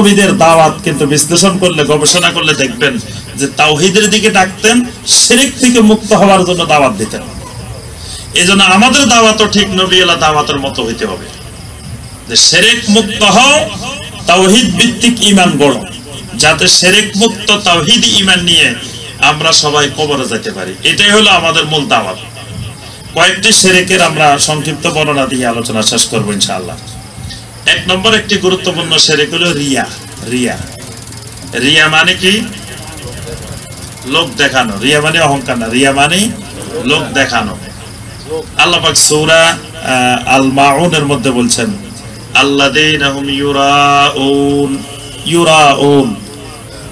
নবীদের দাওয়াত কিন্তু বিশ্লেষণ করলে, গবেষণা করলে দেখবেন যে তাওহীদের দিকে ডাকতেন, শিরক থেকে মুক্ত হওয়ার জন্য দাওয়াত দিতেন। এজন্য আমাদের দাওয়াতও ঠিক নবীওয়ালা দাওয়াতের মতো হইতে হবে, যে শিরক মুক্ত হও, তাওহীদ ভিত্তিক ঈমান গড়ো, যাতে শিরক মুক্ত তাওহীদি ঈমান নিয়ে আমরা সবাই কবরে যেতে পারি। এটাই হলো আমাদের মূল দাওয়াত। কয়েকটি শিরকের আমরা সংক্ষিপ্ত বর্ণনা দিয়ে আলোচনা শেষ করব ইনশাআল্লাহ। এক নম্বর একটি গুরুত্বপূর্ণ শিরক হলো রিয়া। রিয়া রিয়া মানে কি? লোক দেখানো। রিয়া মানে অহংকার না, রিয়া মানে লোক দেখানো। আল্লাহ পাক সূরা আল মাউনের মধ্যে বলছেন, আল্লাযীনা হুম ইউরাউন। ইউরাউন,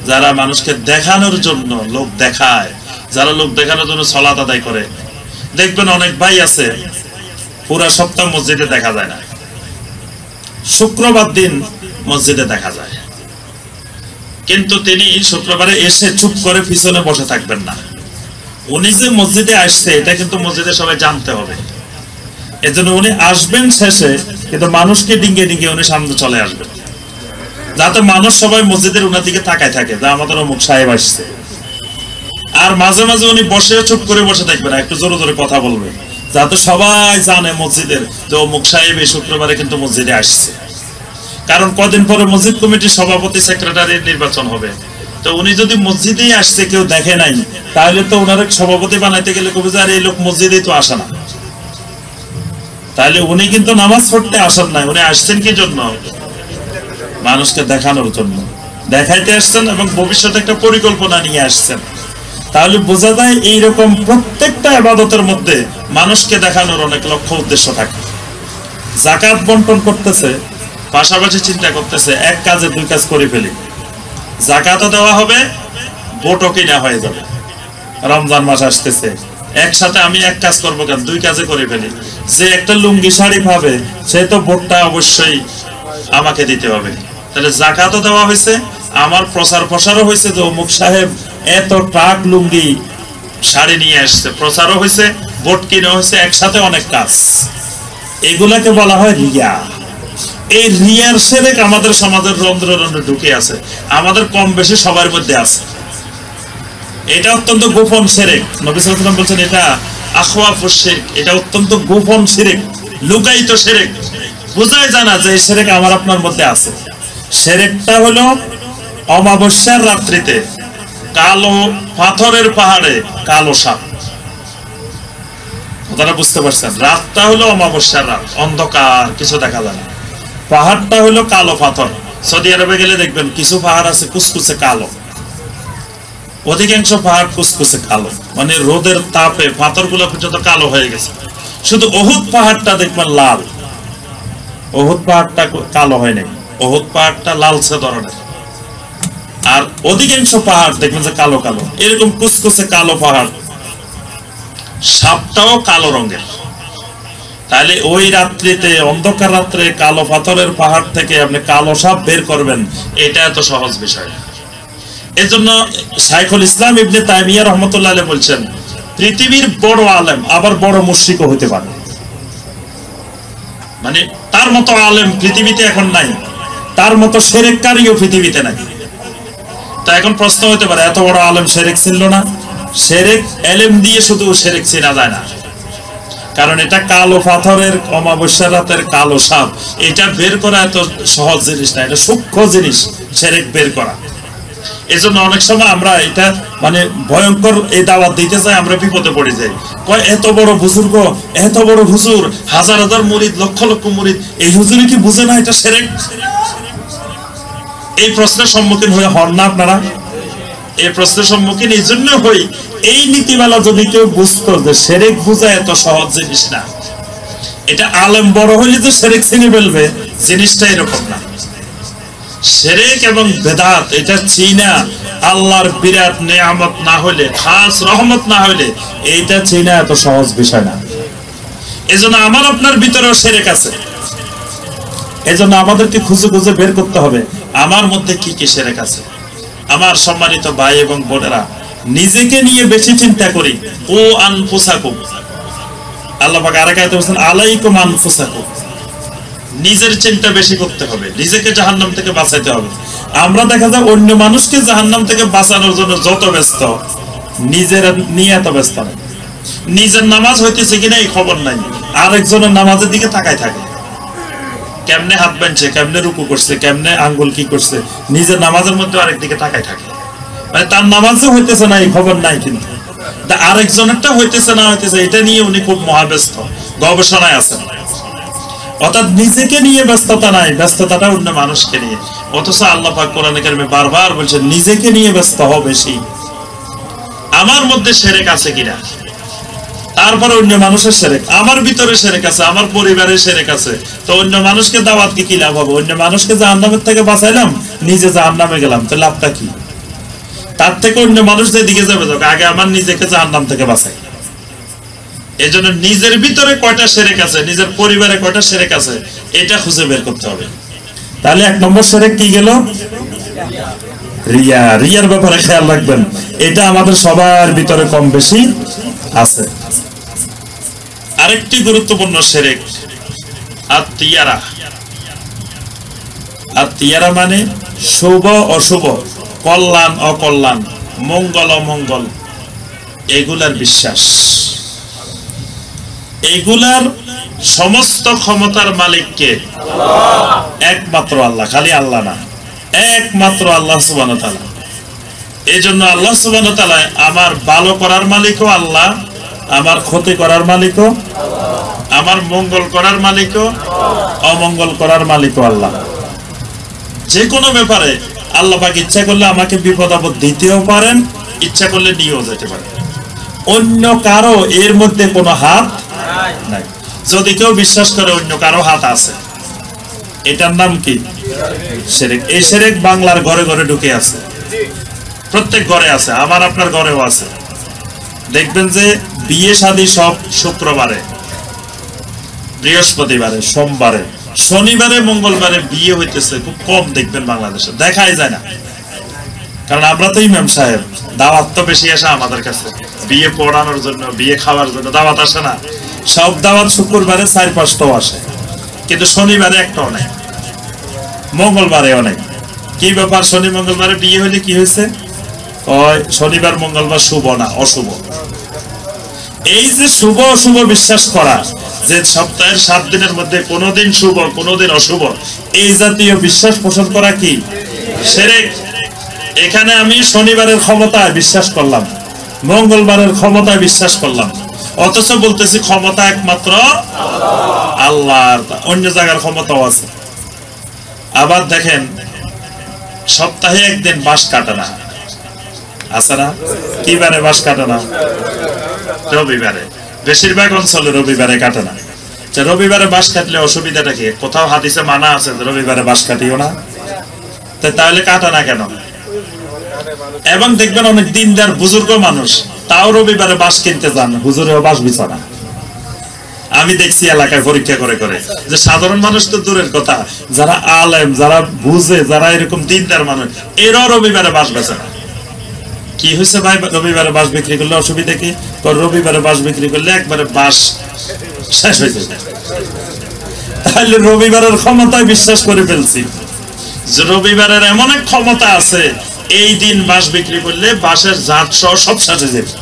যারা মানুষকে দেখানোর জন্য লোক দেখায়, যারা লোক দেখানোর জন্য সালাত আদায় করে। দেখবেন অনেক ভাই আছে পুরা সপ্তাহ মসজিদে দেখা যায় না, শুক্রবার দিন মসজিদে দেখা যায়, কিন্তু তিনি শুক্রবারে এসে চুপ করে পিছনে বসে থাকবেন না। উনি যে মসজিদে আসছে এটা কিন্তু মসজিদে সবাই জানতে হবে। এজন্য উনি আসবেন শেষে, কিন্তু মানুষকে ডিঙ্গে ডিঙ্গে উনি সামনে চলে আসবেন, যাতে মানুষ সবাই মসজিদের উনার দিকে তাকায় থাকে যে আমাদের অমুক সাহেব আসছে। আর মাঝে মাঝে উনি বসে চুপ করে বসে থাকবে না, একটু জোরে জোরে কথা বলবে, যাতে সবাই জানে মসজিদের যে অমুক সাহেব এই শুক্রবারে কিন্তু মসজিদে আসছে। কারণ কদিন পরে মসজিদ কমিটির সভাপতি সেক্রেটারির নির্বাচন হবে, তো উনি যদি মসজিদেই আসছে কেউ দেখে নাই, তাহলে তো ওনার সভাপতি বানাইতে গেলে কবে যে আর এই লোক মসজিদেই তো আসে না। তাহলে উনি কিন্তু নামাজ পড়তে আসেন নাই, উনি আসছেন কি জন্য? মানুষকে দেখানোর জন্য, দেখাইতে আসছেন এবং ভবিষ্যতে একটা পরিকল্পনা নিয়ে আসছেন। তাহলে বোঝা যায় এইরকম প্রত্যেকটা ইবাদতের মধ্যে মানুষকে দেখানোর অনেক লক্ষ্য উদ্দেশ্য থাকে। যাকাত বন্টন করতেছে, পাশাপাশি চিন্তা করতেছে এক কাজে দুই কাজ করে ফেলি। যাকাতও দেওয়া হবে, ভোটও কিনা হয়ে যাবে। রমজান মাস আসতেছে, একসাথে আমি এক কাজ করবো কেন, দুই কাজে করে ফেলি। যে একটা লুঙ্গি শাড়ি পাবে সে তো ভোটটা অবশ্যই আমাকে দিতে হবে। তাহলে যাকাতও দেওয়া হয়েছে, আমার প্রচার প্রসারও হয়েছে যে অমুক সাহেব এত ট্রাক লুঙ্গি শাড়ি নিয়ে আসছে, প্রচারও হয়েছে, ভোট কিনা হয়েছে, একসাথে অনেক কাজ। এগুলাকে বলা হয় রিয়া। এই রিয়ার শিরক আমাদের সমাজের রন্ধ্রে রন্ধ্রে ঢুকে আছে, আমাদের কম বেশি সবার মধ্যে আছে। এটা অত্যন্ত গোপন শিরক। নবী সাল্লাল্লাহু আলাইহি ওয়াসাল্লাম বলেছেন এটা আখওয়াফুশ শিরক, এটা অত্যন্ত গোপন শিরক, লুকায়িত শিরক, বোঝাই জানা যে এই শিরক আমার আপনার মধ্যে আছে। শিরকটা হলো অমাবস্যার রাত্রিতে কালো পাথরের পাহাড়ে কালো সাপ। আপনারা বুঝতে পারছেন? রাতটা হলো অমাবস্যার রাত, অন্ধকার, কিছু দেখা যায় না। পাহাড়টা হলো কালো পাথর। সৌদি আরবে গেলে দেখবেন কিছু পাহাড় আছে কুচকুচে কালো, অধিকাংশ পাহাড় কুচকুচে কালো, মানে রোদের তাপে পাথরগুলো পর্যন্ত কালো হয়ে গেছে। শুধু উহুদ পাহাড়টা দেখবেন লাল। উহুদ পাহাড়টা কালো হয় নাই, উহুদ পাহাড়টা লালচে ধরনের। আর অধিকাংশ পাহাড় দেখবেন যে কালো কালো, এরকম কুচকুচে কালো পাহাড়। সাপটাও কালো রঙের। তাহলে ওই রাত্রিতে, অন্ধকার রাত্রে কালো পাথরের পাহাড় থেকে আপনি কালো সাপ বের করবেন, এটা এত সহজ বিষয় না। এজন্য শাইখুল ইসলাম ইবনে তাইমিয়া রাহমাতুল্লাহ আলাইহি বলছেন, পৃথিবীর বড় আলেম আবার বড় মুশরিকও হতে পারে। মানে তার মতো আলেম পৃথিবীতে এখন নাই, তার মতো শিরককারীও পৃথিবীতে নাই। তা এখন প্রশ্ন হতে পারে, এত বড় আলেম শিরক ছিল না? শিরক ইলম দিয়ে শুধু শিরক চেনা যায় না, কারণ এটা কালো পাথরের অমাবস্যার রাতের কালো সাপ, এটা বের করা এত সহজ জিনিস না, এটা সূক্ষ্ম জিনিস শিরক বের করা। এজন্য অনেক সময় আমরা এটা মানে ভয়ঙ্কর এই দাওয়াত দিতে চাই, আমরা বিপদে পড়ে যাই। কয় এত বড় বুজুর্গ, এত বড় হুজুর, হাজার হাজার মুরিদ, লক্ষ লক্ষ মুরিদ, এই হুজুরি কি বুঝে না এটা শিরক? এই প্রশ্নের সম্মুখীন হয়ে হন না আপনারা? এই প্রশ্নের সম্মুখীন এই জন্য হই, এই নীতিমালা যদি কেউ বুঝতো যে শিরক বুঝা এত সহজ জিনিস না, এটা আলেম বড় হইলে যে শিরক চিনে ফেলবে, জিনিসটা এরকম না। শিরক এবং বেদাত এটা চিনা আল্লাহর বিরাট নেয়ামত না হইলে, খাস রহমত না হইলে, এইটা চিনা এত সহজ বিষয় না। এজন্য আমার আপনার ভিতরেও শিরক আছে। এজন্য আমাদেরকে খুঁজে খুঁজে বের করতে হবে আমার মধ্যে কি কি শিরক আছে। আমার সম্মানিত ভাই এবং বোনেরা, নিজেকে নিয়ে বেশি চিন্তা করি। ও আনফুসাকুম, আল্লাহ পাক আরেক আয়াতে বলেছেন আলাইকুম আনফুসাকুম, নিজের চিন্তা বেশি করতে হবে, নিজেকে জাহান্নাম থেকে বাঁচাইতে হবে। আমরা দেখা যায় অন্য মানুষকে জাহান্নাম থেকে বাঁচানোর জন্য যত ব্যস্ত, নিজের নিয়ে এত ব্যস্ত না। নিজের নামাজ হইতেছে কিনা এই খবর নাই, আরেকজনের নামাজের দিকে তাকায় থাকে, কেমনে হাত বানছে, কেমনে রুকু করছে, কেমনে আঙ্গুল কি করছে, নিজের নামাজের মধ্যে আরেক দিকে তাকায় থাকে। মানে তার নামাজও হইতেছে না এই খবর নাই, কিন্তু আরেকজনেরটা হইতেছে না হইতেছে এটা নিয়ে উনি খুব মহাব্যস্ত, গবেষণায় আছেন। অর্থাৎ নিজেকে নিয়ে ব্যস্ততা নাই, ব্যস্ততাটা অন্য মানুষকে নিয়ে। অথচ আল্লাহ পাক কোরআনে কারিমে বারবার বলছেন নিজেকে নিয়ে ব্যস্ত হও বেশি। আমার মধ্যে শিরক আছে কিনা, তারপরে অন্য মানুষের শিরক, আমার ভিতরে শিরক আছে, আমার পরিবারের শিরক আছে, তো অন্য মানুষকে দাওয়াতকে কি লাভ হবে? অন্য মানুষকে জাহান্নামের থেকে বাঁচাইলাম, নিজে জাহান্নামে গেলাম, তো লাভটা কি? তার থেকে অন্য মানুষ যেদিকে যাবে যাক, আগে আমার নিজেকে জাহান্নাম থেকে বাঁচাই। এজন্য নিজের ভিতরে কয়টা শিরক আছে, নিজের পরিবারে কয়টা শিরক আছে, এটা খুঁজে বের করতে হবে। তাহলে 1 নম্বর শিরক কি গেল? রিয়া। রিয়ার ব্যাপারে খেয়াল রাখবেন, এটা আমাদের সবার ভিতরে কম বেশি আছে। আরেকটি গুরুত্বপূর্ণ শিরক আত-তিয়ারা। আত-তিয়ারা মানে শুভ অশুভ, কল্যাণ অকল্যাণ, মঙ্গল অমঙ্গল, এগুলার বিশ্বাস। এগুলার সমস্ত ক্ষমতার মালিক কে? একমাত্র আল্লাহ, খালি আল্লাহ না, একমাত্র আল্লাহ সুবহানাহু ওয়া তাআলা। এজন্য আল্লাহ সুবহানাহু ওয়া তাআলা আমার ভালো করার মালিকও আল্লাহ, আমার ক্ষতি করার মালিকও, আমার মঙ্গল করার মালিকও, অমঙ্গল করার মালিকও আল্লাহ। যে কোনো ব্যাপারে আল্লাহ পাক ইচ্ছা করলে আমাকে বিপদ আপদ দিতেও পারেন, ইচ্ছা করলে নিয়েও যেতে পারেন। অন্য কারো এর মধ্যে কোনো হাত নাই। যদি কেউ বিশ্বাস করে অন্য কারো হাত আছে, এটার নাম কি? শিরক। এই শিরক বাংলার ঘরে ঘরে ঢুকে আছে, প্রত্যেক ঘরে আছে, আমার আপনার ঘরেও আছে। দেখবেন যে বিয়ে শাদী সব শুক্রবারে, বৃহস্পতিবারে, সোমবারে, শনিবারে, মঙ্গলবারে বিয়ে হইতেছে খুব কম দেখবেন বাংলাদেশে, দেখাই যায় না। কারণ আমরা তো ইমাম সাহেব, দাওয়াত তো বেশি আসে আমাদের কাছে, বিয়ে পড়ানোর জন্য, বিয়ে খাওয়ার জন্য দাওয়াত আসে না। সব দাওয়াত শুক্রবারে 4-5টাও আসে, কিন্তু শনিবারে একটাও নাই, মঙ্গলবারেও নাই। কি ব্যাপার? শনি মঙ্গলবারে বিয়ে হইলে কি হয়েছে? শনিবার মঙ্গলবার শুভ না, অশুভ। এই যে শুভ অশুভ বিশ্বাস করা, যে সপ্তাহের 7 দিনের মধ্যে কোনোদিন শুভ কোনোদিন অশুভ, এই জাতীয় বিশ্বাস পোষণ করা কি? শিরক। এখানে আমি শনিবারের ক্ষমতায় বিশ্বাস করলাম, মঙ্গলবারের ক্ষমতায় বিশ্বাস করলাম, অথচ বলতেছি ক্ষমতা একমাত্র আল্লাহর, অন্য জায়গার ক্ষমতাও আছে। আবার দেখেন সপ্তাহে একদিন বাঁশ কাটে না, আছে না? কি বারে বাঁশ কাটে না? রবিবারে। বেশিরভাগ অঞ্চলে রবিবারে কাটে না। রবিবারে বাঁশ কাটলে অসুবিধাটা কি? কোথাও হাদিসে মানা আছে রবিবারে বাঁশ কাটিও না, তাহলে কাটা না কেন? এবং দেখবেন অনেক দিনদার বুজুর্গ মানুষ তাও রবিবারে বাঁশ কিনতে যান, হুজুরেও বাঁশ বিছানা। আমি দেখছি এলাকায় পরীক্ষা করে করে, যে সাধারণ মানুষ তো দূরের কথা, যারা আলেম, যারা বুঝে, যারা এরকম দিনদার মানুষ, এরাও রবিবারে বাঁশ বেচে না। কি হয়েছে ভাই, রবিবারে বাঁশ বিক্রি করলে অসুবিধা কি? রবিবারে বাঁশ বিক্রি করলে একবারে বাঁশ শেষ হয়ে যাবে। তাহলে রবিবারের ক্ষমতায় বিশ্বাস করে ফেলছি যে রবিবারের এমন এক ক্ষমতা আছে, এই দিন বাঁশ বিক্রি করলে বাঁশের জাত সহ সব সাজে যাবে।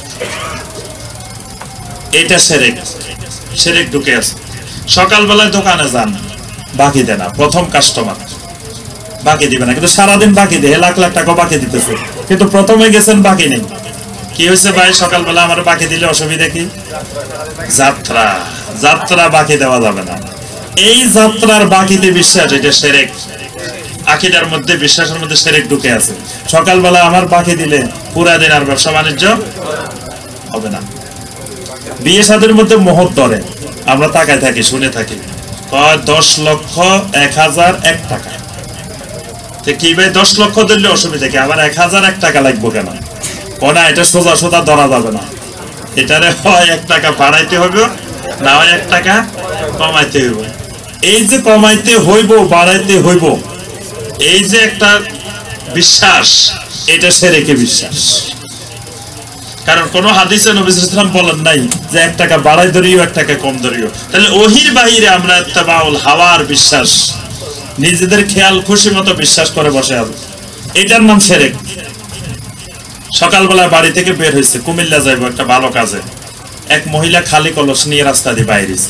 এটা শিরক। শিরক ঢুকে আছে। সকালবেলায় দোকানে যান, বাকি দেয় না, প্রথম কাস্টমার বাকি দিবে না, কিন্তু সারাদিন বাকি দেয়, লাখ লাখ টাকা বাকি দিতেছে, কিন্তু প্রথমে গেছেন বাকি নেই। কি হয়েছে ভাই, সকালবেলা আমার বাকি দিলে অসুবিধা কি? যাত্রা। যাত্রা বাকি দেওয়া যাবে না। এই যাত্রার বাকিতে বিশ্বাস, এটা শিরক। আকীদার মধ্যে, বিশ্বাসের মধ্যে শিরক ঢুকে আছে। সকালবেলা আমার বাকি দিলে পুরা দিন আর ব্যবসা বাণিজ্য হবে না। বিয়ে শাদীর মধ্যে মোহর ধরে, আমরা তাকায় থাকি, শুনে থাকি, 10 লক্ষ 1001 টাকা। কি ভাই 10 লক্ষ ধরলে অসুবিধা কি? আবার 1001 টাকা লাগবে কেন? না, এটা সোজা সোজা ধরা যাবে না, এটারে হয় 1 টাকা বাড়াইতে হবে, না হয় 1 টাকা কমাইতে হইব। এই যে কমাইতে হইব, বাড়াইতে হইব, এই যে একটা বিশ্বাস, এটা শিরকে বিশ্বাস। কারণ কোন হাদিসে নবী সাল্লাল্লাহু আলাইহি ওয়াসাল্লাম বলেন নাই যে 1 টাকা বাড়াই ধরিও 1 টাকা কম ধরিও। তাহলে ওহির বাহিরে আমরা ইত্তেবাউল হাওয়ার বিশ্বাস, নিজেদের খেয়াল খুশি মতো বিশ্বাস করে বসে আছি, এটার নাম শিরক। সকালবেলা বাড়ি থেকে বের হয়েছে, কুমিল্লা যাইবো একটা ভালো কাজে, এক মহিলা খালি কলস নিয়ে রাস্তা দিয়ে বাইরেছে।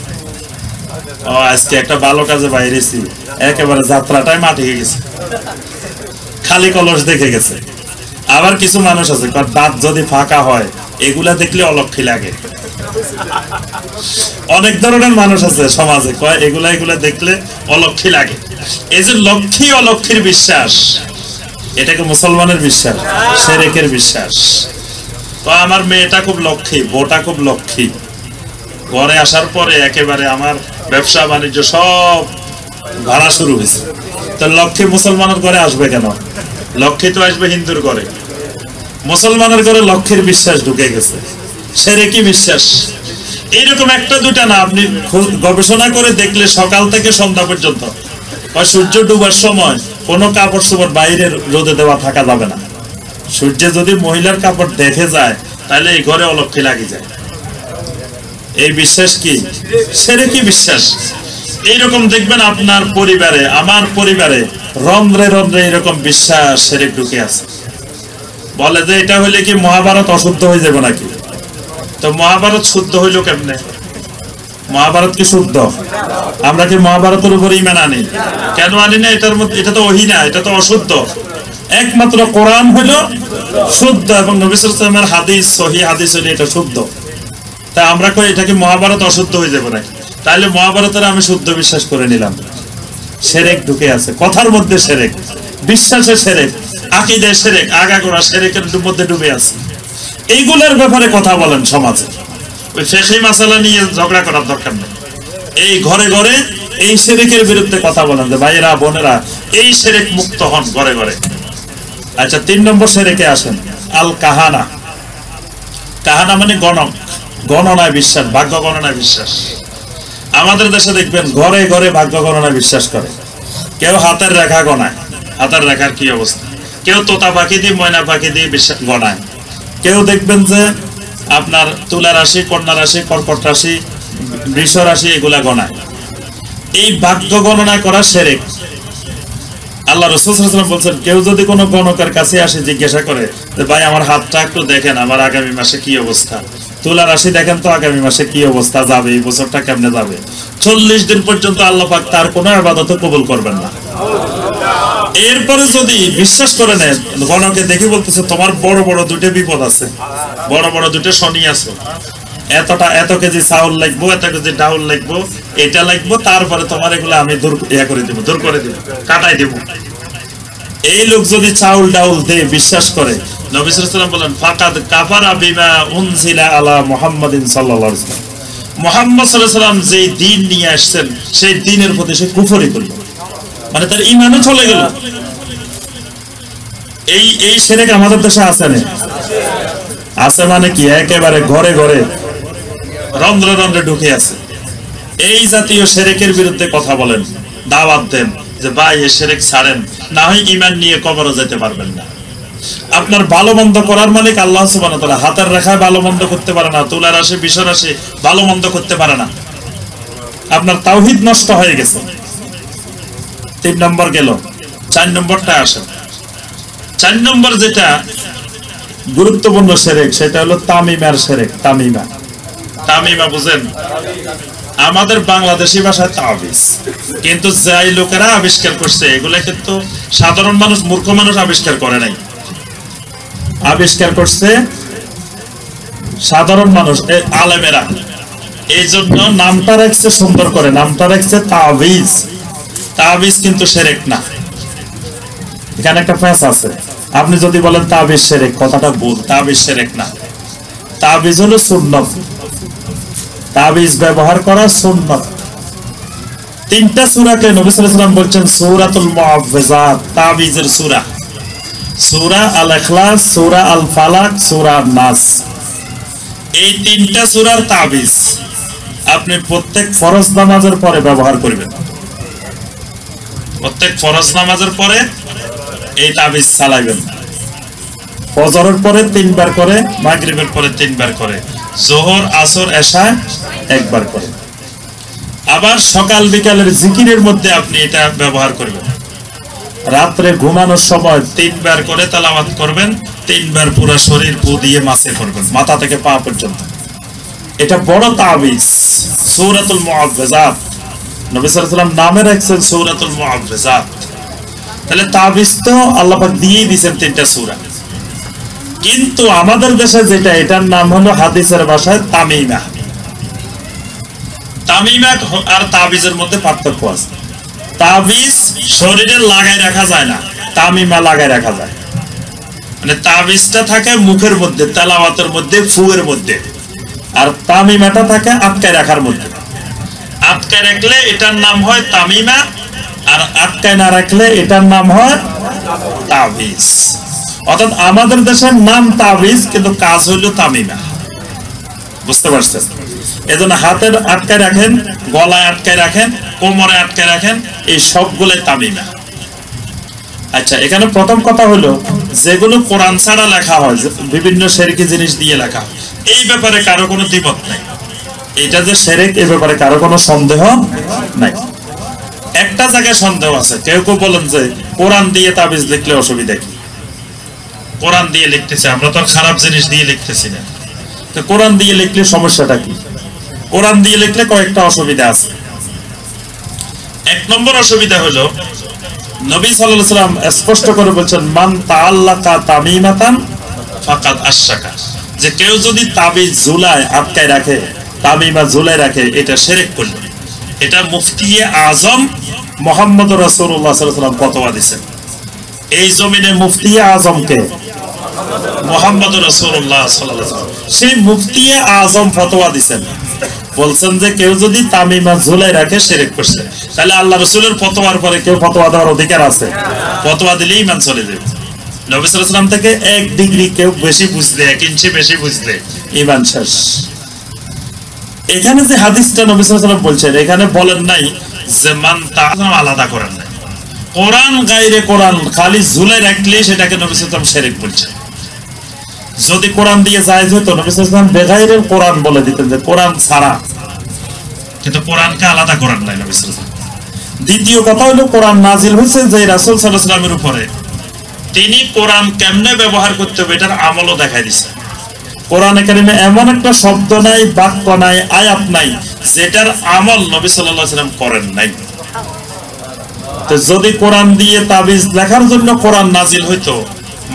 ও আজকে একটা ভালো কাজে বাইরেছি, একেবারে যাত্রাটাই মাঠে গেছে, খালি কলস দেখে গেছে। আবার কিছু মানুষ আছে দাঁত যদি ফাঁকা হয় এগুলা দেখলে অলক্ষী লাগে। অনেক ধরনের মানুষ আছে সমাজে, কয় এগুলা দেখলে অলক্ষী লাগে। এই যে লক্ষ্মী অলক্ষীর বিশ্বাস, এটাকে মুসলমানের বিশ্বাস, শিরকের বিশ্বাস। তো আমার মেয়েটা খুব লক্ষ্মী, বউটা খুব লক্ষ্মী, ঘরে আসার পরে একেবারে আমার ব্যবসা বাণিজ্য সব ভাড়া শুরু হয়েছে। তো লক্ষ্মী মুসলমানের ঘরে আসবে কেন? লক্ষ্মী তো আসবে হিন্দুর ঘরে। মুসলমানের ঘরে লক্ষ্মীর বিশ্বাস ঢুকে গেছে, শিরকি বিশ্বাস। এইরকম একটা দুটা না, আপনি গবেষণা করে দেখলে সকাল থেকে সন্ধ্যা পর্যন্ত সূর্য ডুবার সময় কোনো কাপড় চোপড় বাইরে রোদে দেওয়া থাকা যাবে না। সূর্য যদি মহিলার কাপড় দেখে যায় তাহলে এই ঘরে অলক্ষী লাগি যায়। এই বিশ্বাস কি? শিরকি বিশ্বাস। এইরকম দেখবেন আপনার পরিবারে, আমার পরিবারে রন্ধ্রে রন্ধ্রে এরকম বিশ্বাস শিরক ঢুকে আছে। বলে যে এটা হইলে কি মহাভারত অশুদ্ধ হয়ে যাবে নাকি? তো মহাভারত শুদ্ধ হইল কেমনে? মহাভারত কি শুদ্ধ? আমরা কি মহাভারতের উপর ঈমান আনি? কেন আনি না? এটার মধ্যে, এটা তো ওহী না, এটা তো অশুদ্ধ। একমাত্র কোরআন হলো শুদ্ধ এবং নবী সাল্লাল্লাহু আলাইহি ওয়াসাল্লামের হাদিস, সহিহ হাদিস হলো এটা শুদ্ধ। তা আমরা কই এটা কি মহাভারত অশুদ্ধ হয়ে যাবে নাকি? তাহলে মহাভারতের আমি শুদ্ধ বিশ্বাস করে নিলাম। শিরক ঢুকে আছে, কথার মধ্যে শিরক, বিশ্বাসে শিরক, আকীদায় শিরক, আগাগোড়া শিরকের মধ্যে ডুবে আছে। এইগুলোর ব্যাপারে কথা বলেন সমাজে, ওই ফিকহি মাসালা নিয়ে ঝগড়া করার দরকার নেই। এই ঘরে ঘরে এই শিরকের বিরুদ্ধে কথা বলেন যে ভাইয়েরা বোনেরা এই শিরক মুক্ত হন ঘরে ঘরে। আচ্ছা, 3 নম্বর শিরকে আসেন, আল কাহানা। কাহানা মানে গণক, গণনায় বিশ্বাস, ভাগ্য গণনায় বিশ্বাস। আমাদের দেশে দেখবেন ঘরে ঘরে ভাগ্য গণনায় বিশ্বাস করে। কেউ হাতের রেখা গণায়, হাতের রেখার কি অবস্থা। কেউ তোতা পাখি দিয়ে, ময়না পাখি দিয়ে বিশ্বাস গণায়। কেউ দেখবেন যে আপনার তুলা রাশি, কন্যা রাশি, কর্কট রাশি, বৃষ রাশি এগুলা গণায়। এই ভাগ্য গণনা করা শিরক। আল্লাহ রাসূল সাল্লাল্লাহু আলাইহি ওয়াসাল্লাম বলেন, কেউ যদি কোনো গণকের কাছে আসে জিজ্ঞাসা করে যে ভাই আমার হাতটা একটু দেখেন, আমার আগামী মাসে কি অবস্থা, তুলা রাশি দেখেন তো আগামী মাসে কি অবস্থা যাবে, এই বছরটা কেমনে যাবে, 40 দিন পর্যন্ত আল্লাহ পাক তার কোনো ইবাদত কবুল করবেন না। এরপরে যদি বিশ্বাস করে নেন, গণকে দেখি বলতেছে তোমার বড় বড় দুটো বিপদ আছে, বড় বড় দুটো শনি আছে, এত কেজি চাউল লাগবো, এত কেজি ডাউল লাগবো, এটা লাগবো, তারপরে তোমার এগুলো আমি দূর করে দিব, কাটাই দিব। এই লোক যদি চাউল ডাউল দিয়ে বিশ্বাস করে, নবী সাল্লাল্লাহু আলাইহি ওয়াসাল্লাম বলেন ফাকাদ কাফারা বিমা উনজিলা আলা মুহাম্মাদিন সাল্লাল্লাহু আলাইহি ওয়াসাল্লাম। মুহাম্মদ সাল্লাল্লাহু আলাইহি ওয়াসাল্লাম যেই দ্বীন নিয়ে আসছেন সেই দ্বীনের প্রতি সে কুফরি করল, মানে তার ঈমানও চলে গেল। এই শিরক আমাদের দেশে আছে না? আছে মানে কি? একেবারে ঘরে ঘরে রন্ধ্রে রন্ধ্রে ঢুকে আছে। এই জাতীয় শিরকের বিরুদ্ধে কথা বলেন, দাওয়াত দেন যে ভাই এই শিরক ছাড়েন, না হয় ঈমান নিয়ে কবরে যেতে পারবেন না। আপনার ভালো মন্দ করার মালিক আল্লাহ সুবহানাহু ওয়া তাআলা। হাতের রেখায় ভালো মন্দ করতে পারে না, তুলা রাশি, বৃষ রাশি ভালো মন্দ করতে পারে না। আপনার তাওহীদ নষ্ট হয়ে গেছে। 3 নম্বর গেল, 4 নম্বরটা আসে। 4 নম্বর যেটা গুরুত্বপূর্ণ শিরক সেটা হলো তামিমার শিরক। তামিমা বুঝেন? আমাদের বাংলাদেশি ভাষায় তাবিজ, কিন্তু যাই লোকেরা আবিষ্কার করছে এগুলা কিন্তু সাধারণ মানুষ, মূর্খ মানুষ আবিষ্কার করে নাই। আবিষ্কার করছে সাধারণ মানুষ, আলেমেরা। এই জন্য নামটা রাখছে সুন্দর করে, নামটা রাখছে তাবিজ। তাবিজ কিন্তু শিরক না। এখানে একটা ফ্যাস আছে। আপনি যদি বলেন তাবিজ শিরক, কথাটা ভুল। তাবিজ শিরক না, তাবিজ হলো সুন্নাত। তাবিজ ব্যবহার করা সুন্নাত। 3টা সূরাকে নবী সাল্লাল্লাহু আলাইহি ওয়াসাল্লাম বলছেন সূরাতুল মুআউযিজাত, তাবিজের সূরা। সূরা আল ইখলাস, সূরা আল ফালাক, সূরা নাস। এই 3টা সূরার তাবিজ আপনি প্রত্যেক ফরজ নামাজের পরে ব্যবহার করবেন। প্রত্যেক ফরজ নামাজের পরে এই তাবিজ চালাবেন। ফজরের পরে 3 বার করে, মাগরিবের পরে 3 বার করে, যোহর আসর এশা একবার করে। আবার সকাল বিকালের জিকিরের মধ্যে আপনি এটা ব্যবহার করবেন। রাত্রে ঘুমানোর সময় 3 বার করে তেলাওয়াত করবেন, 3 বার পুরো শরীর ফু দিয়ে মাসে করবেন, মাথা থেকে পা পর্যন্ত। এটা বড় তাবিজ, সূরাতুল মুআউযযাত। নবী সাল্লাল্লাহু আলাইহি ওয়াসাল্লাম নামে রাখছেন সূরাতুল মুআউযযাত। তাহলে তাবিজ তো আল্লাহ পাক দিয়ে দিয়েছেন 3টা সূরা। কিন্তু আমাদের দেশে যেটা, এটার নাম হলো হাদিসের ভাষায় তামিমা। তামিমা আর তাবিজের মধ্যে পার্থক্য আছে। তাবিজ শরীরে লাগাই রাখা যায় না, তামিমা লাগাই রাখা যায়। মানে তাবিজটা থাকে মুখের মধ্যে, তেলাওয়াতের মধ্যে, ফুয়ের মধ্যে, আর তামিমাটা থাকে আটকায় রাখার মধ্যে। আটকায় রাখলে এটার নাম হয় তামিমা, আর আটকায় না রাখলে এটার নাম হয় তাবিজ। অর্থাৎ আমাদের দেশের নাম তাবিজ, কিন্তু কাজ হইল তামিমা। বুঝতে পারছেন? এজন্য হাতের আটকায় রাখেন, গলায় আটকায় রাখেন, কোমরে আটকায় রাখেন, এই সবগুলোই তামিমা। আচ্ছা, এখানে প্রথম কথা হলো যেগুলো কোরআন ছাড়া লেখা হয়, বিভিন্ন শিরকি জিনিস দিয়ে লেখা, এই ব্যাপারে কারো কোনো দ্বিমত নাই। এটা যে শিরক, এই ব্যাপারে কারো কোনো সন্দেহ নাই। একটা জায়গায় সন্দেহ আছে, কেউ কেউ বলেন যে কোরআন দিয়ে তাবিজ লিখলে অসুবিধা কি? কোরআন দিয়ে লিখতেছে, আমরা তো খারাপ জিনিস দিয়ে লিখতেছি না, তো কোরআন দিয়ে লিখলে সমস্যাটা কি? কোরআন দিয়ে লিখলে কয়েকটা অসুবিধা আছে। 1 নম্বর অসুবিধা হলো, নবী সাল্লাল্লাহু আলাইহি ওয়াসাল্লাম স্পষ্ট করে বলেছেন, মান তাআল্লাকা তামিমাতান ফাকাদ আশরাকা, যে কেউ যদি তাবিজ ঝুলায় আটকায় রাখে, তামিমা ঝুলায় রাখে, এটা শিরক করল। এটা মুফতি আজম মুহাম্মদ রাসূলুল্লাহ সাল্লাল্লাহু আলাইহি ওয়াসাল্লাম ফতোয়া দিয়েছেন। এই জমিনে মুফতি আজমকে মুহাম্মদ রাসূলুল্লাহ সাল্লাল্লাহু আলাইহি ওয়াসাল্লাম, সেই মুফতি আজম ফতোয়া দিয়েছেন, বলছেন যে কেউ যদি তামিমা ঝুলাই রাখে শিরক করছে। তাহলে আল্লাহ রাসূলের ফতোয়ার পরে কেউ ফতোয়া দেওয়ার অধিকার আছে? ফতোয়া দিলেই ঈমান চলে যাবে। নবী সাল্লাল্লাহু আলাইহি ওয়াসাল্লাম থেকে 1 ডিগ্রি কেউ বেশি বুঝলে, 1 ইঞ্চি বেশি বুঝলে ঈমান শেষ। এখানে যে হাদিসটা নবী সাল্লাল্লাহু আলাইহি ওয়াসাল্লাম বলছেন, এখানে বলেন নাই যে মান তাআল্লাহ আলাদা করেন নাই। কোরআন গায়রে কোরআন খালি ঝুলাই রাখলে সেটাকে নবী সাল্লাল্লাহু আলাইহি ওয়াসাল্লাম শিরক বলছেন। যদি কোরআন দিয়ে জায়েজ হতো, নবী সাল্লাল্লাহু আলাইহি ওয়াসাল্লাম বেগাইরে কোরআন বলে দিতেন, যে কোরআন ছাড়া। কিন্তু কোরআনকে আলাদা করেন নাই নবী সাল্লাল্লাহু আলাইহি ওয়াসাল্লাম। দ্বিতীয় কথা হলো, কোরআন নাজিল হয়েছে যে রাসূল সাল্লাল্লাহু আলাইহি ওয়াসাল্লামের উপরে, তিনি কোরআন কেমনে ব্যবহার করতে হবে এটার আমলও দেখাই দিয়েছেন। কোরআনে কারিমে এমন একটা শব্দ নাই, বাক্য নাই, আয়াত নাই যেটার আমল নবী সাল্লাল্লাহু আলাইহি ওয়াসাল্লাম করেন নাই। তো যদি কোরআন দিয়ে তাবিজ লেখার জন্য কোরআন নাজিল হইতো,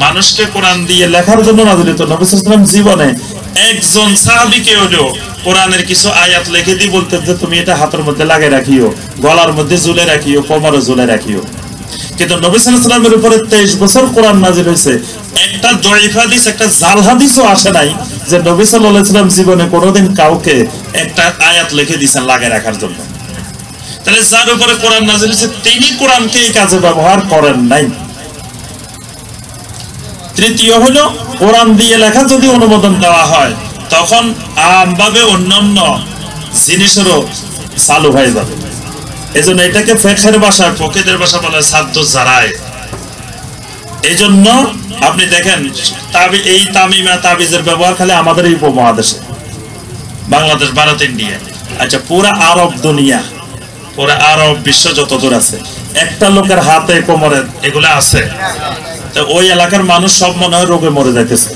মানুষকে কোরআন দিয়ে লেখার জন্য নাজিল হইতো, নবী সাল্লাল্লাহু আলাইহি ওয়াসাল্লাম জীবনে একজন সাহাবীকে হলো কোরআনের কিছু আয়াত লিখে দিয়ে বলতেন যে তুমি এটা হাতের মধ্যে লাগিয়ে রাখিও, গলার মধ্যে ঝুলে রাখিও, কোমরে ঝুলে রাখিও। কিন্তু নবী সাল্লাল্লাহু আলাইহি ওয়াসাল্লামের উপরে 23 বছর কোরআন নাজিল হয়েছে, একটা দঈফ হাদিস, একটা জাল হাদিসও আসে নাই যে নবী সাল্লাল্লাহু আলাইহি ওয়াসাল্লাম জীবনে কোনোদিন কাউকে একটা আয়াত লিখে দিয়েছেন লাগিয়ে রাখার জন্য। তাহলে যার উপরে কোরআন নাজিল হয়েছে তিনি কোরআনকে এই কাজে ব্যবহার করেন নাই। তৃতীয় হলো, কোরআন দিয়ে লেখা যদি অনুমোদন দেওয়া হয়, তখন আমভাবে অন্যান্য জিনিসেরও চালু হয়ে যাবে। এজন্য এটাকে ফিকহের ভাষায়, ফকিহের ভাষা বলে সাদ্দু জারায়ে। এইজন্য আপনি দেখেন এই তামিমা তাবিজের ব্যবহার খালি আমাদের এই উপমহাদেশে, বাংলাদেশ, ভারত, ইন্ডিয়া, আচ্ছা পুরা আরব দুনিয়া, পুরা আরব বিশ্ব যতদূর আছে, একটা লোকের হাতে কোমরে এগুলা আছে, তো ওই এলাকার মানুষ সব মনে হয় রোগে মরে যাইতেছে,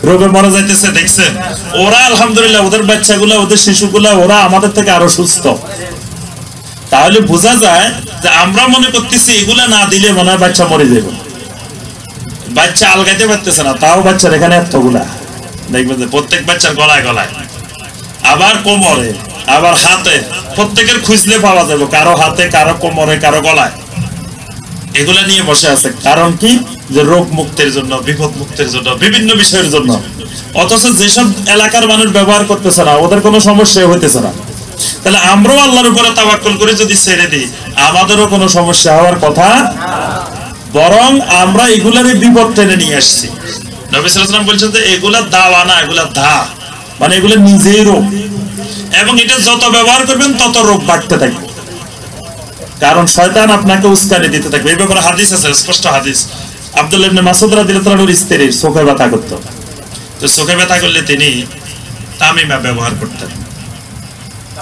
রোগে মরে যাইতেছে। দেখছেন, ওরা আলহামদুলিল্লাহ, ওদের বাচ্চাগুলা, ওদের শিশুগুলা, ওরা আমাদের থেকে আরো সুস্থ। তাহলে বোঝা যায় যে আমরা মনে করতেছি এগুলা না দিলে মনে হয় বাচ্চা মরে যাবে, বাচ্চা আলগাইতে পারতেছে না, তাও বাচ্চার এখানে এতগুলা। দেখবেন যে প্রত্যেক বাচ্চার গলায় গলায়, আবার কোমরে, আবার হাতে, প্রত্যেকের খুঁজলে পাওয়া যাবে, কারো হাতে, কারো কোমরে, কারো গলায়, এগুলা নিয়ে বসে আছে। কারণ কি? যে রোগ মুক্তির জন্য, বিপদ মুক্তির জন্য, বিভিন্ন বিষয়ের জন্য। অথচ যেসব এলাকার মানুষ ব্যবহার করতেছে না, ওদের কোনো সমস্যা হইতেছে না। তাহলে আমরাও আল্লাহর উপরে তাওয়াক্কুল করে যদি ছেড়ে দিই, আমাদেরও কোনো সমস্যা হওয়ার কথা, বরং আমরা এগুলারই বিপদ টেনে নিয়ে আসছি। নবী সাল্লাল্লাহু আলাইহি ওয়াসাল্লাম বলছেন যে এগুলা দাওয়া না, এগুলা ধা, মানে এগুলো নিজেই রোগ, এবং এটা যত ব্যবহার করবেন তত রোগ বাড়তে থাকবে, কারণ শয়তান আপনাকে উস্কানি দিতে থাকবে। এই ব্যাপারে হাদিস আছে, স্পষ্ট হাদিস, আব্দুল্লাহ ইবনে মাসউদ রাদিয়াল্লাহু তাআলার স্ত্রীর চোখে ব্যথা করত, তো চোখে ব্যথা করলে তিনি তামিমা ব্যবহার করতেন।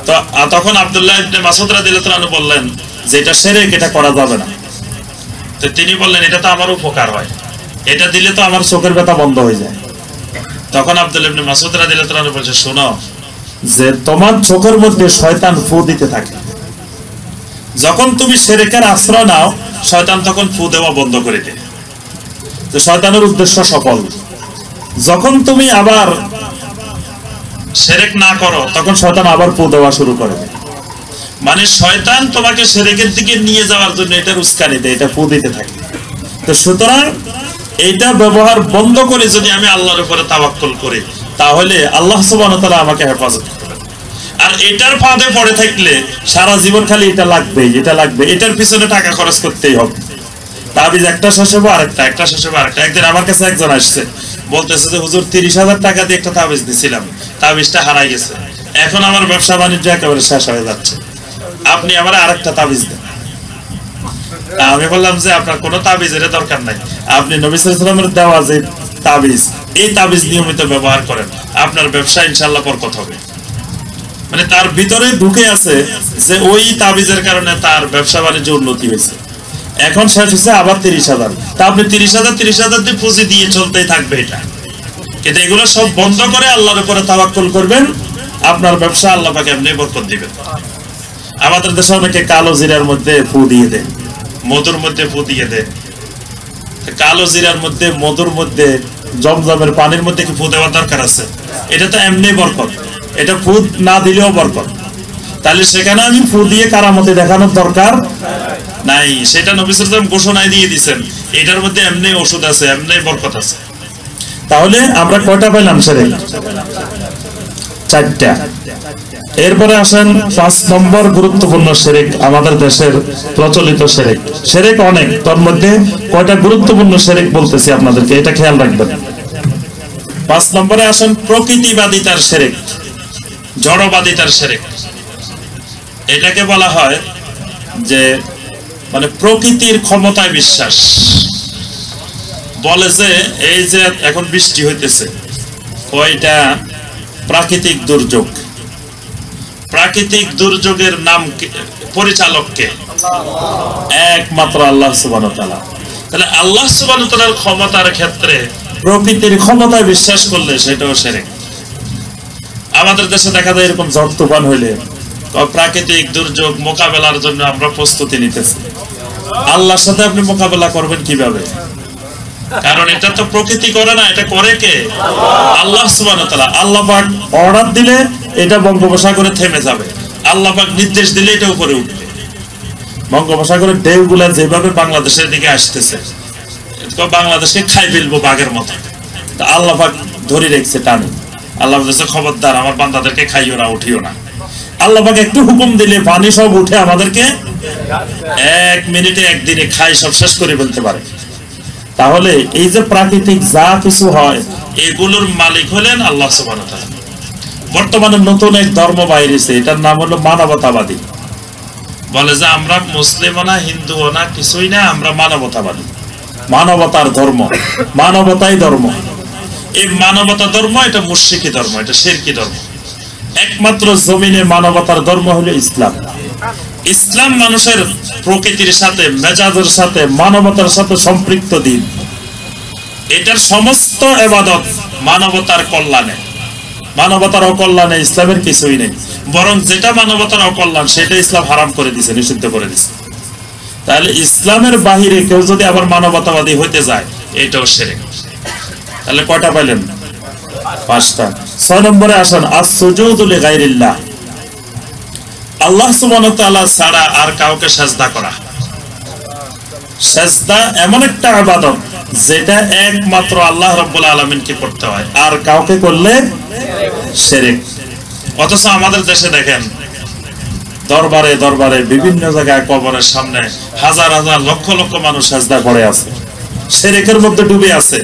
তো তখন আব্দুল্লাহ ইবনে মাসউদ রাদিয়াল্লাহু তাআলা বললেন যে এটা শিরক, এটা করা যাবে না। তো তিনি বললেন এটা তো আমার উপকার হয়, এটা দিলে তো আমার চোখের ব্যথা বন্ধ হয়ে যায়। তখন আব্দুল্লাহ ইবনে মাসউদ রাদিয়াল্লাহু তাআলা বলছে, শোনো যে তোমার চোখের মধ্যে শয়তান ফু দিতে থাকে, যখন তুমি শিরকের আশ্রয় নাও শয়তান তখন ফু দেওয়া বন্ধ করে দেয়, তো শয়তানের উদ্দেশ্য সফল। যখন তুমি আবার শিরক না করো তখন শয়তান আবার ফু দেওয়া শুরু করে দেয়। মানে শয়তান তোমাকে শিরকের দিকে নিয়ে যাওয়ার জন্য এটার উস্কানি দেয়, এটা ফু দিতে থাকে। তো সুতরাং এইটা ব্যবহার বন্ধ করে যদি আমি আল্লাহর উপরে তাওয়াক্কুল করি তাহলে আল্লাহ সুবহানাহু ওয়া তাআলা আমাকে হেফাজত করবেন। আর এটার ফাঁদে পড়ে থাকলে সারা জীবন খালি এটা লাগবে, এটা লাগবে, এটার পিছনে টাকা খরচ করতেই হবে। তাবিজ একটা শেষ হবে আরেকটা, একটা শেষ হবে আরেকটা। একদিন আমার কাছে একজন আসছে, বলতেছে যে হুজুর 30,000 টাকা দিয়ে একটা তাবিজ দিয়েছিলাম, তাবিজটা হারাই গেছে, এখন আমার ব্যবসা বাণিজ্য একেবারে শেষ হয়ে যাচ্ছে, আপনি আমার আরেকটা তাবিজ দেন। আমি বললাম যে আপনার কোনো তাবিজের দরকার নাই, আপনি নবী সাল্লাল্লাহু আলাইহি ওয়াসাল্লামের দেওয়া যে তাবিজ, এই তাবিজ নিয়মিত ব্যবহার করেন, আপনার ব্যবসা ইনশাআল্লাহ বরকত হবে। মানে তার ভিতরে ঢুকে আছে যে ওই তাবিজের কারণে তার ব্যবসা বাণিজ্য উন্নতি হয়েছে, এখন শেষ হচ্ছে আবার 30,000, তা আপনি 30,000 দিয়ে পুঁজি দিয়ে চলতেই থাকবে এটা। কিন্তু এগুলো সব বন্ধ করে আল্লাহর উপরে তাওয়াক্কুল করবেন, আপনার ব্যবসা আল্লাহ পাক এমনি বরকত দিবেন। আমাদের দেশে অনেকে কালো জিরার মধ্যে ফু দিয়ে দেয়, মধুর মধ্যে ফু দিয়ে দেয়। কালো জিরার মধ্যে, মধুর মধ্যে, জমজমের পানির মধ্যে কি ফু দেওয়ার দরকার আছে? এটা তো এমনি বরকত, এটা ফু না দিলেও বরকত। তাহলে সেখানে আমি ফু দিয়ে কারামতি দেখানোর দরকার নাই, সেটা নবী সাল্লাল্লাহু আলাইহি ওয়াসাল্লাম ঘোষণায় দিয়ে দিয়েছেন, এটার মধ্যে এমনি ওষুধ আছে, এমনি বরকত আছে। তাহলে আমরা কয়টা পেলাম? শিরক 4টা। এরপরে আসেন 5 নম্বর গুরুত্বপূর্ণ শিরক, আমাদের দেশের প্রচলিত শিরক। শিরক অনেক, তার মধ্যে কয়টা গুরুত্বপূর্ণ শিরক বলতেছি আপনাদেরকে, এটা খেয়াল রাখবেন। 5 নম্বরে আসেন প্রকৃতিবাদিতার শিরক, জড়বাদিতার শিরক। এটাকে বলা হয় যে মানে প্রকৃতির ক্ষমতায় বিশ্বাস। বলে যে এই যে এখন বৃষ্টি হইতেছে, ওইটা প্রাকৃতিক দুর্যোগ। প্রাকৃতিক দুর্যোগের নাম পরিচালক কে? একমাত্র আল্লাহ সুবহানাহু ওয়া তাআলা। তাহলে আল্লাহ সুবহানাহু ওয়া তাআলার ক্ষমতার ক্ষেত্রে প্রকৃতির ক্ষমতায় বিশ্বাস করলে সেটাও শিরক। আমাদের দেশে দেখা যায় এরকম ঝড় তুফান হইলে প্রাকৃতিক দুর্যোগ মোকাবেলার জন্য আমরা প্রস্তুতি নিতেছি। আল্লাহর সাথে আপনি মোকাবেলা করবেন কিভাবে? কারণ এটা তো প্রকৃতি করে না, এটা করে কে? আল্লাহ সুবহানাহু ওয়া তাআলা। আল্লাহ পাক অর্ডার দিলে এটা বঙ্গোপসাগরে থেমে যাবে, আল্লাহ পাক নির্দেশ দিলে এটা উপরে উঠবে। বঙ্গোপসাগরের ঢেউগুলা যেভাবে বাংলাদেশের দিকে আসতেছে, বাংলাদেশকে খাই ফেলবো বাঘের মতো, আল্লাহ পাক ধরে রেখেছে টানে। আল্লাহ বলছে খবরদার আমার বান্দাদেরকে খাইও না, উঠিও না। আল্লাহ পাক একটু হুকুম দিলে পানি সব উঠে আমাদেরকে 1 মিনিটে, একদিনে খাই সব শেষ করে ফেলতে পারে। তাহলে এই যে প্রাকৃতিক যা কিছু হয় এগুলোর মালিক হলেন আল্লাহ সুবহানাহু ওয়া তাআলা। বর্তমানে নতুন এক ধর্ম বাইরেছে, এটার নাম হলো মানবতাবাদী। বলে যে আমরা মুসলিমও না, হিন্দুও না, কিছুই না, আমরা মানবতাবাদী। মানবতার ধর্ম, মানবতাই ধর্ম। এই মানবতা ধর্ম এটা মুশরিকি ধর্ম, এটা শিরকি ধর্ম। একমাত্র জমিনে মানবতার ধর্ম হলো ইসলাম। ইসলাম মানুষের প্রকৃতির সাথে, মেজাজের সাথে, মানবতার সাথে সম্পৃক্ত দিন। এটার সমস্ত ইবাদত মানবতার কল্যাণে, মানবতার অকল্যাণে ইসলামের কিছুই নেই। বরং যেটা মানবতার অকল্যাণ সেটা ইসলাম হারাম করে দিয়েছে, নিষিদ্ধ করে দিয়েছে। তাহলে ইসলামের বাহিরে কেউ যদি আবার মানবতাবাদী হইতে যায় এটাও শিরক। তাহলে কয়টা পাইলেন? 5টা। 6 নম্বরে আসেন আস-সুজুদু লিগাইরিল্লাহ, আল্লাহ সুবহানাহু ওয়া তাআলা ছাড়া আর কাউকে সিজদা করা। সিজদা এমন একটা ইবাদত যেটা একমাত্র আল্লাহ রাব্বুল আলামিনকে করতে হয়, আর কাউকে করলে শিরক। অথচ আমাদের দেশে দেখেন দরবারে দরবারে বিভিন্ন জায়গায় কবরের সামনে হাজার হাজার লক্ষ লক্ষ মানুষ সিজদা করে আছে, শিরকের মধ্যে ডুবে আছে।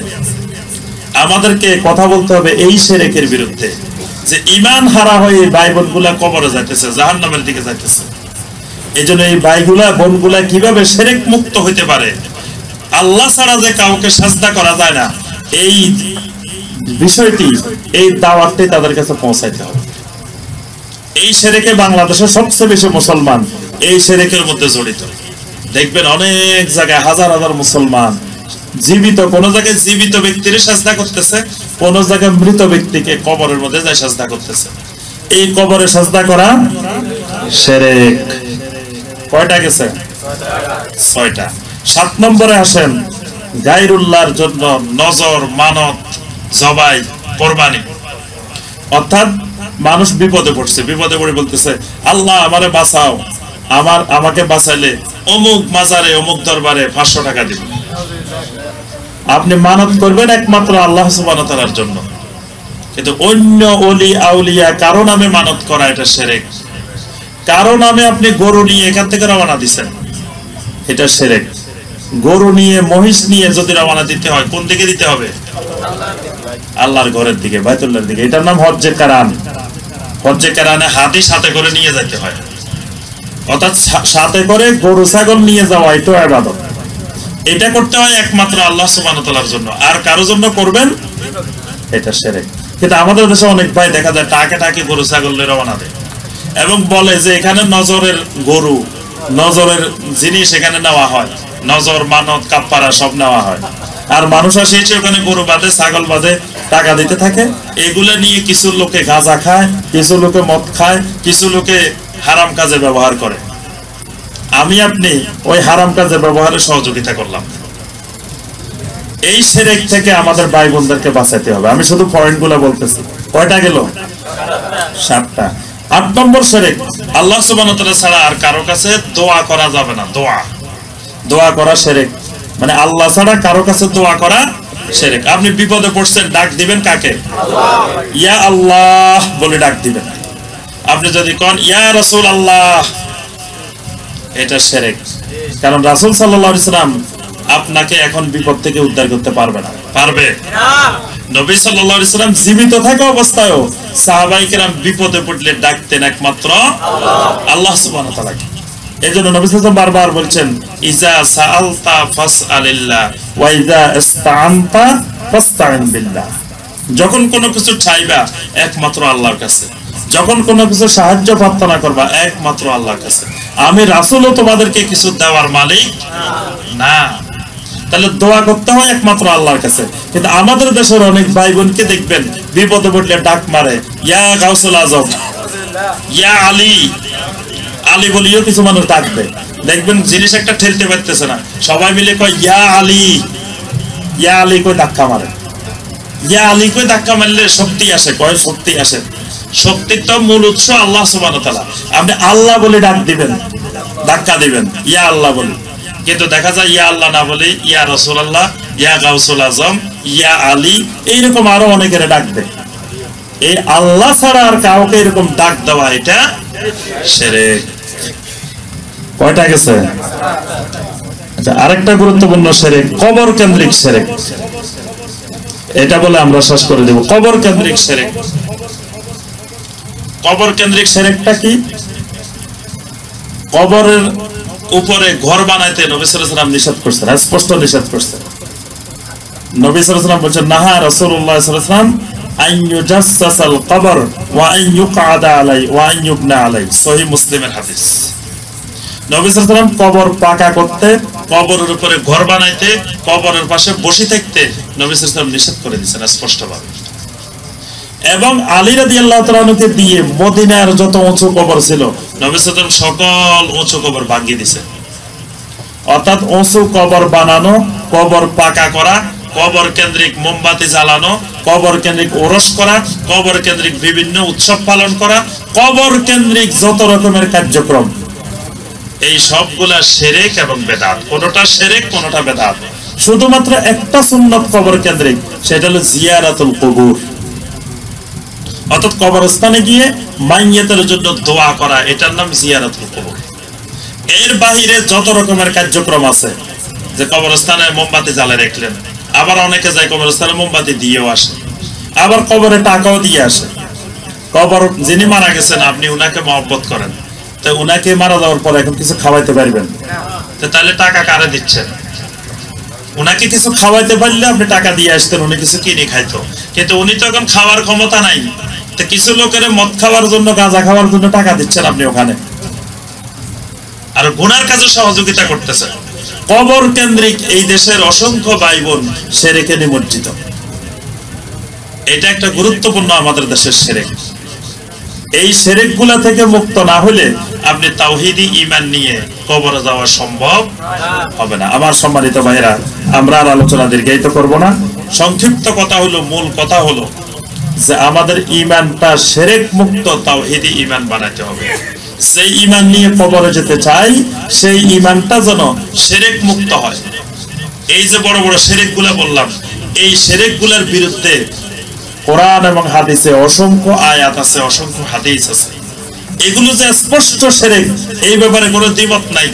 আমাদেরকে কথা বলতে হবে এই শিরকের বিরুদ্ধে, যে ঈমান হারা হয়ে ভাই বোনগুলা কবরে যাইতেছে, জাহান্নামের দিকে যাইতেছে। এই জন্য এই ভাইগুলা বোনগুলা কিভাবে শিরক মুক্ত হইতে পারে, আল্লাহ ছাড়া যে কাউকে সাজদা করা যায় না, এই বিষয়টি, এই দাওয়াতটি তাদের কাছে পৌঁছাইতে হবে। এই শিরকে বাংলাদেশের সবচেয়ে বেশি মুসলমান এই শিরকের মধ্যে জড়িত। দেখবেন অনেক জায়গায় হাজার হাজার মুসলমান জীবিত, কোন জায়গায় জীবিত ব্যক্তির সাজদা করতেছে, কোন জায়গায় মৃত ব্যক্তিকে কবরের মধ্যে যায় সাজদা করতেছে। এই কবরে সাজদা করা শিরক। কয়টা গেছে? 6টা। 7 নম্বরে আসেন, গায়রুল্লাহর জন্য নজর, মানত, জবাই, কোরবানি। অর্থাৎ মানুষ বিপদে পড়ছে, বিপদে পড়ে বলতেছে আল্লাহ আমারে বাঁচাও, আমাকে বাঁচাইলে অমুক মাজারে অমুক দরবারে 500 টাকা দিব। আপনি মানত করবেন একমাত্র আল্লাহ সুবহানাহু ওয়া তাআলার জন্য, কিন্তু অন্য ওলি আউলিয়া কারো নামে মানত করা এটা শিরক। কারো নামে আপনি গরু নিয়ে এখান থেকে রওনা দিচ্ছেন, এটা শিরক। গরু নিয়ে, মহিষ নিয়ে যদি রওনা দিতে হয়, কোন দিকে দিতে হবে? আল্লাহর ঘরের দিকে, বাইতুল্লাহর দিকে। এটার নাম হজ্জে কারান। হজ্জে কারানে হাতি সাথে করে নিয়ে যেতে হয়, অর্থাৎ সাথে করে গরু ছাগল নিয়ে যাওয়া, এটা ইবাদত। এটা করতে হয় একমাত্র আল্লাহ সুবহানাহু ওয়া তাআলার জন্য, আর কারো জন্য করবেন এটা শিরক। কিন্তু আমাদের দেশে অনেক ভাই দেখা যায় টাকে টাকে গরু ছাগল নিয়ে রওনা দেয় এবং বলে যে এখানে নজরের গরু, নজরের জিনিস এখানে নেওয়া হয়, নজর, মানত, কাফারা সব নেওয়া হয়। আর মানুষ আসে ওখানে গরু বাঁধে, ছাগল বাঁধে, টাকা দিতে থাকে। এগুলা নিয়ে কিছু লোকে গাঁজা খায়, কিছু লোকে মদ খায়, কিছু লোকে হারাম কাজে ব্যবহার করে। আমি আপনি ওই হারাম কাজে ব্যবহারে সহযোগিতা করলাম। এই শিরক থেকে আমাদের ভাই বোনদেরকে বাঁচাতে হবে। আমি শুধু পয়েন্টগুলো বলতেছি। কয়টা গেল? 7টা। 8 নম্বর শিরক, আল্লাহ সুবহানাহু ওয়া তাআলা ছাড়া আর কারো কাছে দোয়া করা যাবে না। দোয়া করা শিরক, মানে আল্লাহ ছাড়া কারো কাছে দোয়া করা শিরক। আপনি বিপদে পড়ছেন, ডাক দিবেন কাকে? আল্লাহ। ইয়া আল্লাহ বলে ডাক দিবেন। আপনি যদি কোন ইয়া রাসূল আল্লাহ, এটা শিরক। কারণ রাসূল সাল্লাল্লাহু আলাইহি সাল্লাম আপনাকে এখন বিপদ থেকে উদ্ধার করতে পারবে না। পারবে না। নবী সাল্লাল্লাহু আলাইহি সাল্লাম জীবিত থাকা অবস্থায়ও সাহাবায়ে কেরাম বিপদে পড়লে ডাকতেন একমাত্র আল্লাহ সুবহানাহু ওয়া তাআলাকে। এজন্য নবী সাল্লাল্লাহু আলাইহি সাল্লাম বারবার বলছেন, ইজা সাআলতা ফাসআলিল্লাহ ওয়া ইজা ইসতাআনতা ফাসতাইন বিল্লাহ। যখন কোনো কিছু চাইবা একমাত্র আল্লাহর কাছে, যখন কোনো কিছু সাহায্য প্রার্থনা করবা একমাত্র আল্লাহর কাছে। আমি রাসূলও তোমাদেরকে কিছু দেওয়ার মালিক না। তাহলে দোয়া করতে হয় একমাত্র আল্লাহর কাছে। কিন্তু আমাদের দেশের অনেক ভাই বোনকে দেখবেন বিপদে পড়লে ডাক মারে, ইয়া গাউসুল আজম, ইয়া আলী। আলী বলিও কিছু মানুষ ডাকবে, দেখবেন জিনিস একটা ঠেলতে পারতেছে না, সবাই মিলে কয় ইয়া আলী, ইয়া আলী কই ধাক্কা মারে। ইয়া আলী কই ধাক্কা মারলে শক্তি আসে, কয় শক্তি আসে। শক্তির তো মূল উৎস আল্লাহ সুবহানাহু ওয়া তাআলা। আপনি আল্লাহ বলে ডাক দিবেন, ধাক্কা দিবেন, ইয়া আল্লাহ বলে। কিন্তু দেখা যায় ইয়া আল্লাহ না বলে ইয়া রাসূলুল্লাহ, ইয়া গাউসুল আজম, ইয়া আলী, এইরকম আরো অনেকের ডাকবে। এই আল্লাহ ছাড়া আর কাউকে এরকম ডাক দেওয়া এটা শিরক। কয়টা গেছে? আচ্ছা, আরেকটা গুরুত্বপূর্ণ শিরক কবর কেন্দ্রিক শিরক। এটা বলে আমরা শেষ করে দেব। কবর কেন্দ্রিক শিরক। কবর কেন্দ্রিক শিরকটা কি? কবরের উপরে ঘর বানাইতে নবী সাল্লাল্লাহু আলাইহি ওয়াসাল্লাম নিষেধ করছেন, স্পষ্ট নিষেধ করছেন। নবী সাল্লাল্লাহু আলাইহি ওয়াসাল্লাম বলেন, নাহা রাসূলুল্লাহ সাল্লাল্লাহু আলাইহি ওয়াসাল্লাম আন ইউজাসসাসাল কবর ওয়া আন ইউকআদা আলাই ওয়া আন ইউবনা আলাই। সহিহ মুসলিমের হাদিস। নবী সাল্লাল্লাহু আলাইহি ওয়াসাল্লাম কবর পাকা করতে, কবরের উপরে ঘর বানাইতে, কবরের পাশে বসে থাকতে নবী সাল্লাল্লাহু আলাইহি ওয়াসাল্লাম নিষেধ করে দিয়েছেন স্পষ্টভাবে। এবং আলী রাদিয়াল্লাহু তাআলা আনহুকে দিয়ে মদিনার যত উঁচু কবর ছিল নবী সাল্লাল্লাহু আলাইহি ওয়াসাল্লাম সকল উঁচু কবর ভাঙিয়ে দিয়েছেন। অর্থাৎ উঁচু কবর বানানো, কবর পাকা করা, কবর কেন্দ্রিক মোমবাতি জ্বালানো, কবর কেন্দ্রিক ওরস করা, কবর কেন্দ্রিক বিভিন্ন উৎসব পালন করা, কবর কেন্দ্রিক যত রকমের কার্যক্রম, এই সবগুলা শিরক এবং বেদাত। কোনটা শিরক, কোনটা বেদাত। শুধুমাত্র একটা সুন্নাত কবর কেন্দ্রিক, সেটা হলো জিয়ারাতুল কুবুর। অর্থাৎ কবরস্থানে গিয়ে মাইয়াতের জন্য দোয়া করা, এটার নাম জিয়ারাতুল কুবুর। এর বাহিরে যত রকমের কার্যক্রম আছে, যে কবরস্থানে মোমবাতি জ্বালিয়ে রাখলেন, আবার অনেকে যায় কবরস্থানে মোমবাতি দিয়েও আসে, আবার কবরে টাকাও দিয়ে আসে। কবর যিনি মারা গেছেন আপনি উনাকে মহব্বত করেন, তো উনাকে মারা যাওয়ার পর এখন কিছু খাওয়াইতে পারবেন, তো তাহলে টাকা কারে দিচ্ছেন? উনাকে কিছু খাওয়াইতে পারলে আপনি টাকা দিয়ে আসতেন, উনি কিছু কিনে খাইতো, কিন্তু উনি তো এখন খাওয়ার ক্ষমতা নাই। তো কিছু লোকের মদ খাওয়ার জন্য, গাঁজা খাওয়ার জন্য টাকা দিচ্ছেন আপনি ওখানে, আর গুনার কাজে সহযোগিতা করতেছে। কবর কেন্দ্রিক এই দেশের অসংখ্য ভাই বোন শিরকে নিমজ্জিত। এটা একটা গুরুত্বপূর্ণ আমাদের দেশের শিরক। এই শিরক গুলা থেকে মুক্ত না হলে আপনি তাওহীদি ঈমান নিয়ে কবরে যাওয়া সম্ভব হবে না। আমার সম্মানিত ভাইরা, আমরা আর আলোচনা দীর্ঘায়িত করব না। সংক্ষিপ্ত কথা হলো, মূল কথা হলো যে আমাদের ঈমানটা শিরক মুক্ত তাওহীদি ঈমান বানাতে হবে। সেই ঈমান নিয়ে কবরে যেতে চাই, সেই ঈমানটা যেন শিরক মুক্ত হয়। এই যে বড় বড় শিরক গুলা বললাম, এই শিরক গুলার বিরুদ্ধে কোরআন এবং হাদিসে অসংখ্য আয়াত আছে, অসংখ্য হাদিস আছে। এগুলো যে স্পষ্ট শিরক, এই ব্যাপারে কোনো দ্বিমত নাই।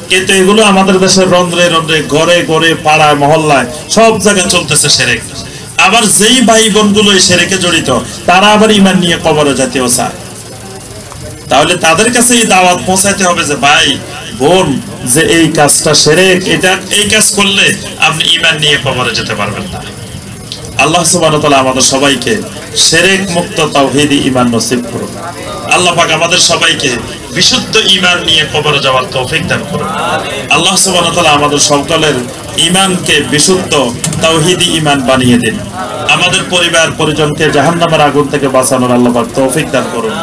কিন্তু এগুলো আমাদের দেশের রন্ধ্রে রন্ধ্রে, ঘরে ঘরে, পাড়ায় মহল্লায়, সব জায়গায় চলতেছে শিরক। আবার যেই ভাই বোনগুলো এই শিরকে জড়িত, তারা আবার ঈমান নিয়ে কবরে যেতেও চায়। তাহলে তাদের কাছে এই দাওয়াত পৌঁছাইতে হবে যে ভাই বোন, যে এই কাজটা শিরক, এটা এই কাজ করলে আপনি ঈমান নিয়ে কবরে যেতে পারবেন না। আল্লাহ সুবহানাহু ওয়া তাআলা আমাদের সবাইকে শিরক মুক্ত তাওহীদি ঈমান নসিব করুন। আল্লাহ পাক আমাদের সবাইকে বিশুদ্ধ ঈমান নিয়ে কবরে যাওয়ার তৌফিক দান করুন। আল্লাহ সুবহানাহু ওয়া তাআলা আমাদের সকলের ঈমানকে বিশুদ্ধ তাওহীদি ঈমান বানিয়ে দিন। আমাদের পরিবার পরিজনকে জাহান্নামের আগুন থেকে বাঁচানোর আল্লাহ পাক তৌফিক দান করুন।